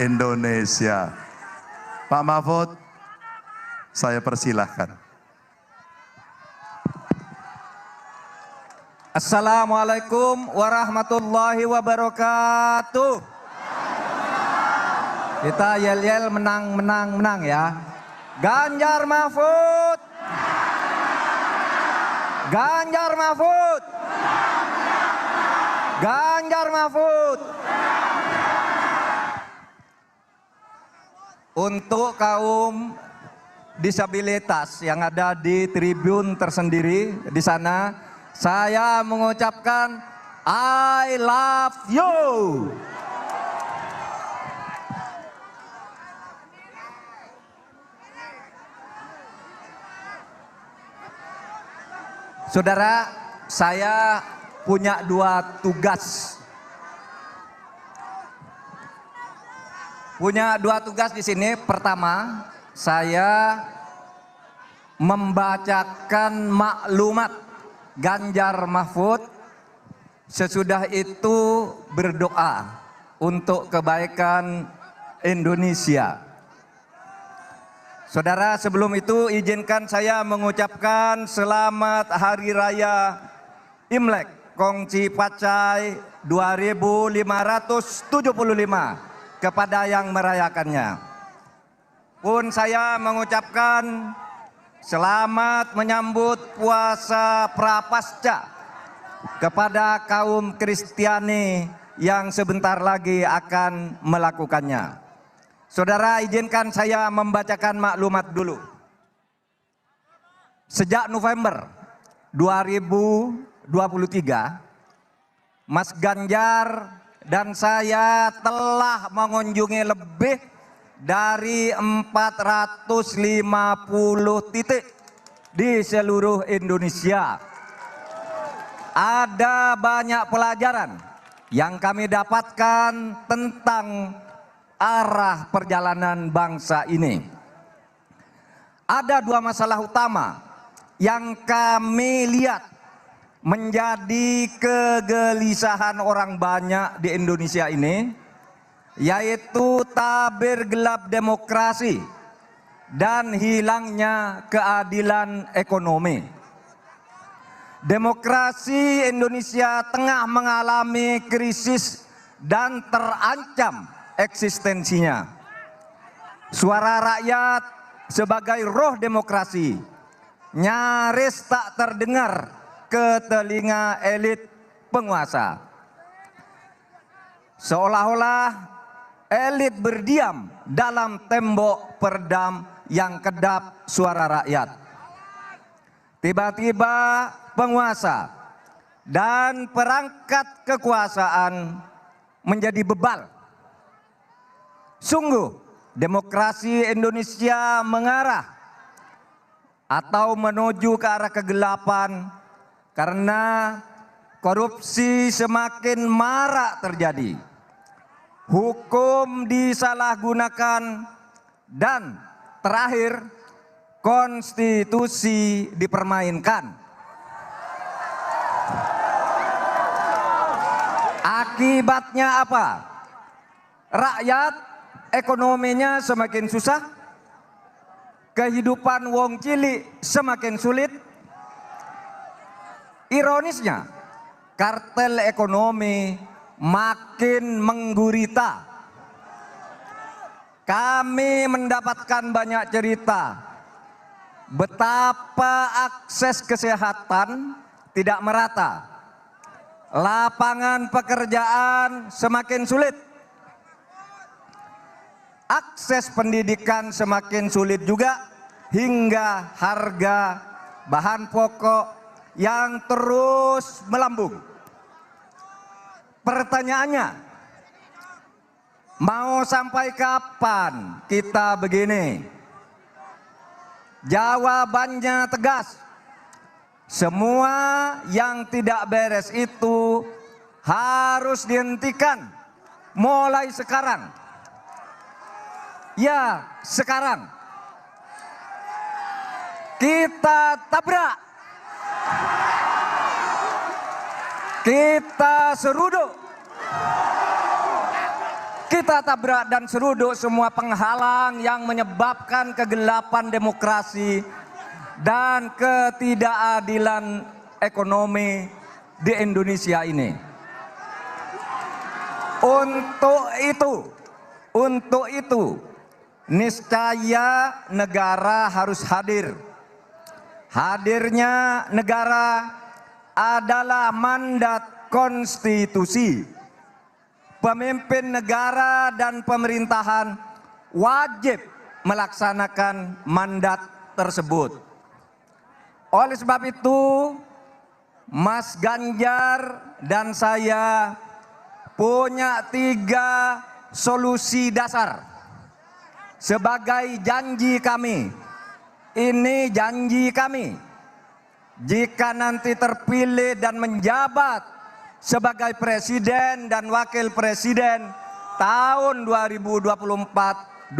Indonesia. Pak Mahfud, saya persilahkan. Assalamualaikum warahmatullahi wabarakatuh. Kita yel-yel menang ya. Ganjar Mahfud. Ganjar Mahfud. Ganjar Mahfud. Untuk kaum disabilitas yang ada di tribun tersendiri di sana, saya mengucapkan I love you. Saudara, saya punya dua tugas. Di sini. Pertama, saya membacakan maklumat Ganjar Mahfud. Sesudah itu berdoa untuk kebaikan Indonesia. Saudara, sebelum itu izinkan saya mengucapkan selamat Hari Raya Imlek Kongci Pacai 2575 kepada yang merayakannya. Pun saya mengucapkan selamat menyambut puasa Prapasca kepada kaum Kristiani yang sebentar lagi akan melakukannya. Saudara, izinkan saya membacakan maklumat dulu. Sejak November 2023, Mas Ganjar dan saya telah mengunjungi lebih dari 450 titik di seluruh Indonesia. Ada banyak pelajaran yang kami dapatkan tentang arah perjalanan bangsa ini. Ada dua masalah utama yang kami lihat menjadi kegelisahan orang banyak di Indonesia ini, yaitu tabir gelap demokrasi dan hilangnya keadilan ekonomi. Demokrasi Indonesia tengah mengalami krisis dan terancam eksistensinya. Suara rakyat sebagai roh demokrasi nyaris tak terdengar ke telinga elit penguasa. Seolah-olah elit berdiam dalam tembok perdam yang kedap suara rakyat. Tiba-tiba penguasa dan perangkat kekuasaan menjadi bebal. Sungguh demokrasi Indonesia mengarah atau menuju ke arah kegelapan karena korupsi semakin marak terjadi. Hukum disalahgunakan dan terakhir konstitusi dipermainkan. Akibatnya apa? Rakyat ekonominya semakin susah, kehidupan wong cilik semakin sulit. Ironisnya, kartel ekonomi makin menggurita. Kami mendapatkan banyak cerita betapa akses kesehatan tidak merata, lapangan pekerjaan semakin sulit, akses pendidikan semakin sulit juga, hingga harga bahan pokok yang terus melambung. Pertanyaannya, mau sampai kapan kita begini? Jawabannya tegas. Semua yang tidak beres itu harus dihentikan mulai sekarang. Ya, sekarang. Kita tabrak. Kita seruduk. Kita tabrak dan seruduk semua penghalang yang menyebabkan kegelapan demokrasi dan ketidakadilan ekonomi di Indonesia ini. Untuk itu, niscaya negara harus hadir. Hadirnya negara adalah mandat konstitusi. Pemimpin negara dan pemerintahan wajib melaksanakan mandat tersebut. Oleh sebab itu, Mas Ganjar dan saya punya 3 solusi dasar sebagai janji kami. Ini janji kami. Jika nanti terpilih dan menjabat sebagai presiden dan wakil presiden tahun 2024-2029.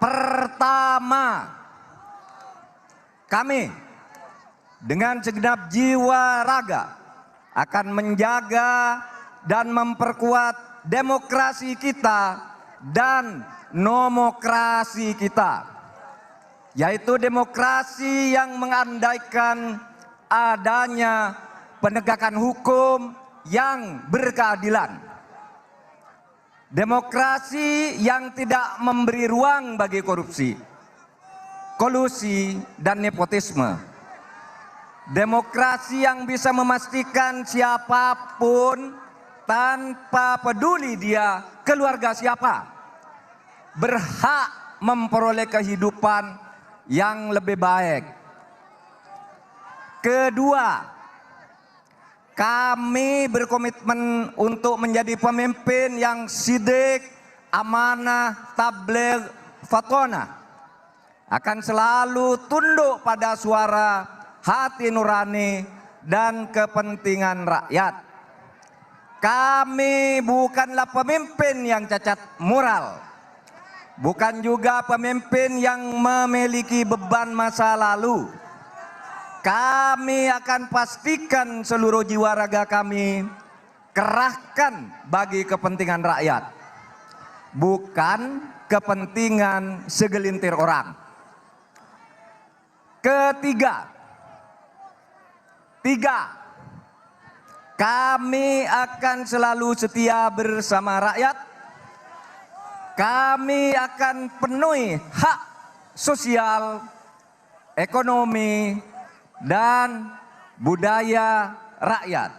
Pertama, kami dengan segenap jiwa raga akan menjaga dan memperkuat demokrasi kita dan nomokrasi kita, yaitu demokrasi yang mengandaikan adanya penegakan hukum yang berkeadilan, demokrasi yang tidak memberi ruang bagi korupsi, kolusi, dan nepotisme, demokrasi yang bisa memastikan siapapun tanpa peduli dia keluarga siapa berhak memperoleh kehidupan yang lebih baik. Kedua, kami berkomitmen untuk menjadi pemimpin yang sidik, amanah, tabligh, fatonah, akan selalu tunduk pada suara hati nurani dan kepentingan rakyat. Kami bukanlah pemimpin yang cacat moral, bukan juga pemimpin yang memiliki beban masa lalu. Kami akan pastikan seluruh jiwa raga kami kerahkan bagi kepentingan rakyat, bukan kepentingan segelintir orang. Ketiga, kami akan selalu setia bersama rakyat. Kami akan penuhi hak sosial, ekonomi, dan budaya rakyat.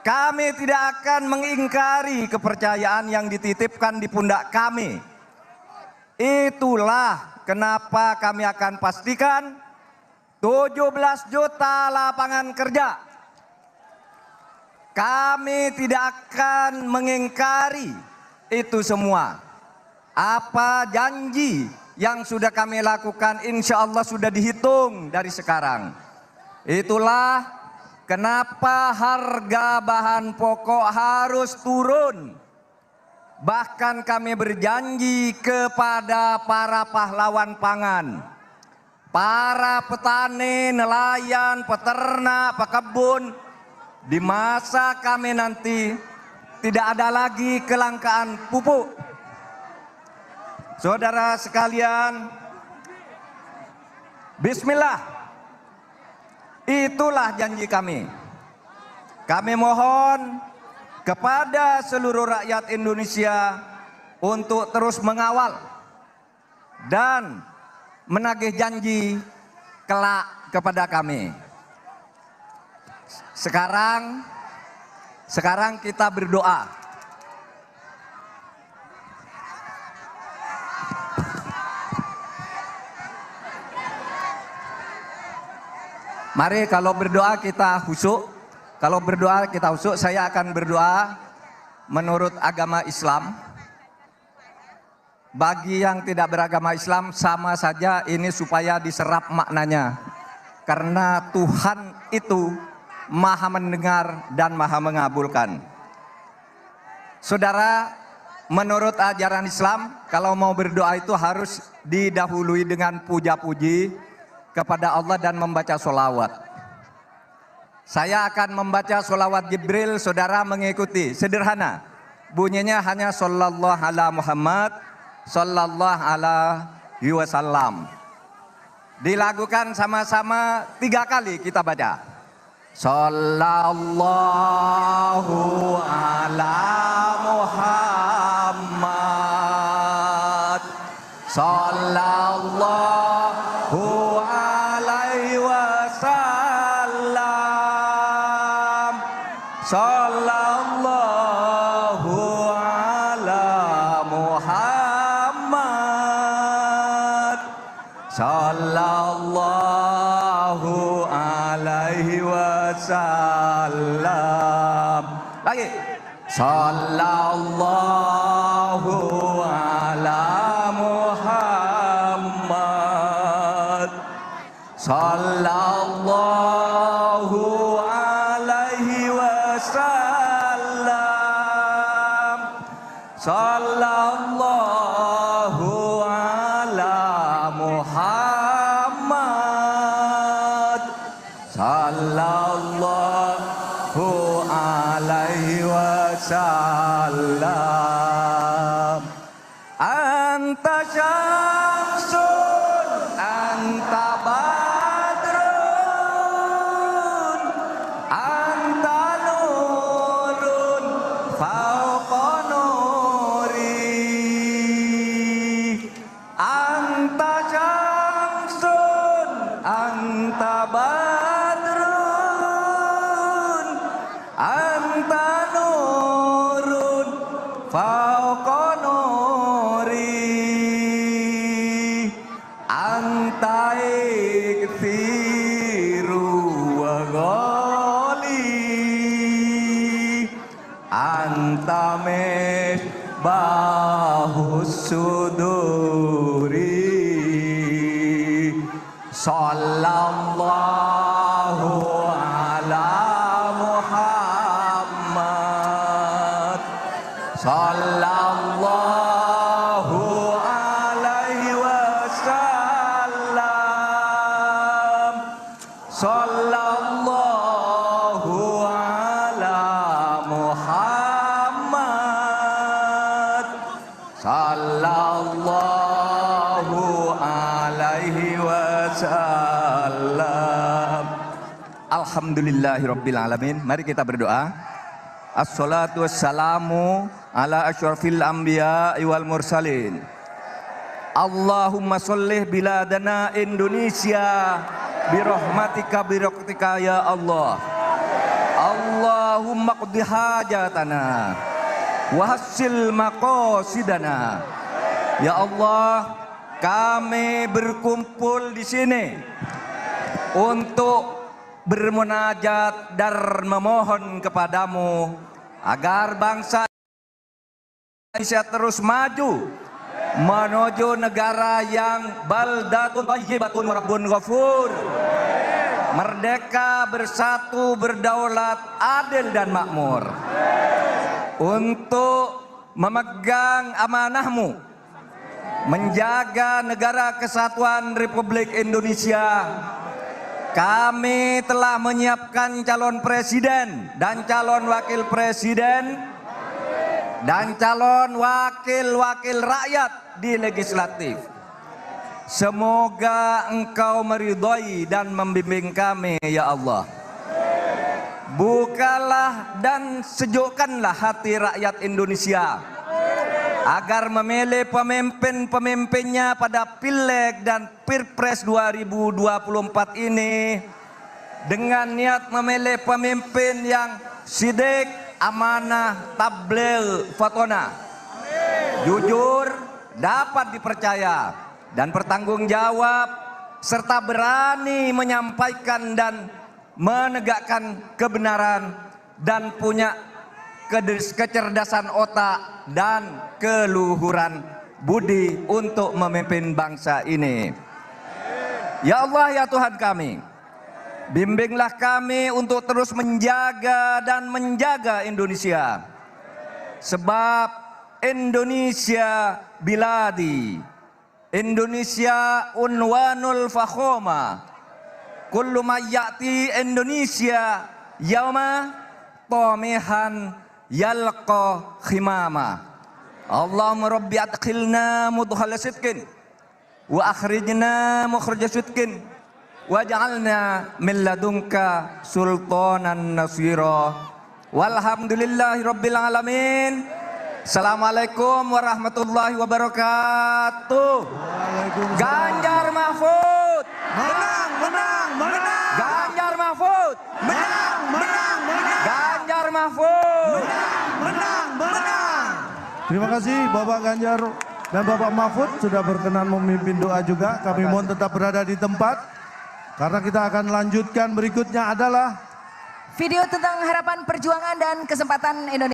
Kami tidak akan mengingkari kepercayaan yang dititipkan di pundak kami. Itulah kenapa kami akan pastikan 17 juta lapangan kerja. Kami tidak akan mengingkari itu semua. Apa janji yang sudah kami lakukan, insya Allah sudah dihitung dari sekarang. Itulah kenapa harga bahan pokok harus turun. Bahkan kami berjanji kepada para pahlawan pangan, para petani, nelayan, peternak, pekebun, di masa kami nanti tidak ada lagi kelangkaan pupuk. Saudara sekalian, bismillah, itulah janji kami. Kami mohon kepada seluruh rakyat Indonesia untuk terus mengawal dan menagih janji kelak kepada kami. Sekarang kita berdoa. Mari kalau berdoa kita khusyuk. Kalau berdoa kita khusyuk, saya akan berdoa menurut agama Islam. Bagi yang tidak beragama Islam sama saja, ini supaya diserap maknanya. Karena Tuhan itu Maha mendengar dan Maha mengabulkan. Saudara, menurut ajaran Islam, kalau mau berdoa itu harus didahului dengan puja-puji kepada Allah dan membaca sholawat. Saya akan membaca sholawat Jibril, saudara mengikuti. Sederhana, bunyinya hanya sallallahu ala Muhammad, sallallahu alaihi wasallam. Dilakukan sama-sama 3 kali kita baca. Sallallahu ala Muhammad, sallallahu alaihi wasallam, sallallahu ala Muhammad, sallallahu alaihi wasallam. Lagi. Sallallahu ala Muhammad, sallallahu alaihi wasallam, sallallahu ala Muhammad, sallallahu alaihi wasallam. Anta syamsun, anta badrun, anta nurun fauqa nuri. Anta syamsun, anta badrun, anta nurun fauqa nuri. Anta ikthiru wa ghali, anta misbahus suduri. Sallallahu ala Muhammad, sallallahu alaihi wasallam, sallallahu ala Muhammad, sallallahu alaihi wasallam. Alhamdulillahirabbil alamin. Mari kita berdoa. Assalatu wassalamu ala asyrafil anbiya wal mursalin. Allahumma sholli biladana Indonesia birahmatika ya Allah. Allahumma qdi hajatana wa hassil maqasidana. Ya Allah, kami berkumpul di sini untuk bermunajat dan memohon kepadamu agar bangsa Indonesia terus maju menuju negara yang baldatun thayyibatun wa rabbun ghafur, merdeka, bersatu, berdaulat, adil dan makmur, untuk memegang amanahmu menjaga negara kesatuan Republik Indonesia. Kami telah menyiapkan calon presiden dan calon wakil presiden dan calon wakil-wakil rakyat di legislatif. Semoga Engkau meridhai dan membimbing kami, ya Allah. Bukalah dan sejukkanlah hati rakyat Indonesia agar memilih pemimpin-pemimpinnya pada Pileg dan Pilpres 2024 ini dengan niat memilih pemimpin yang sidik, amanah, tabligh, fatona, jujur, dapat dipercaya dan bertanggung jawab, serta berani menyampaikan dan menegakkan kebenaran dan punya kecerdasan otak dan keluhuran budi untuk memimpin bangsa ini. Ya Allah, ya Tuhan kami, bimbinglah kami untuk terus menjaga dan menjaga Indonesia. Sebab Indonesia biladi, Indonesia unwanul fakhoma, kullu ma ya'ti Indonesia yauma tamihan yalqa khimama. Allahumma rabbi adkhilna mudkhala sidqin wa akhrijna mukhrija sidqin waj'alna min ladunka sultanan nasira. Walhamdulillahi rabbil alamin. Assalamualaikum warahmatullahi wabarakatuh. Ganjar Mahfud Menang, menang, menang. Ganjar Mahfud Menang, menang, menang. Ganjar Mahfud. Menang, menang. Terima kasih Bapak Ganjar dan Bapak Mahfud sudah berkenan memimpin doa juga. Kami mohon tetap berada di tempat karena kita akan lanjutkan berikutnya adalah Video tentang harapan perjuangan dan kesempatan Indonesia.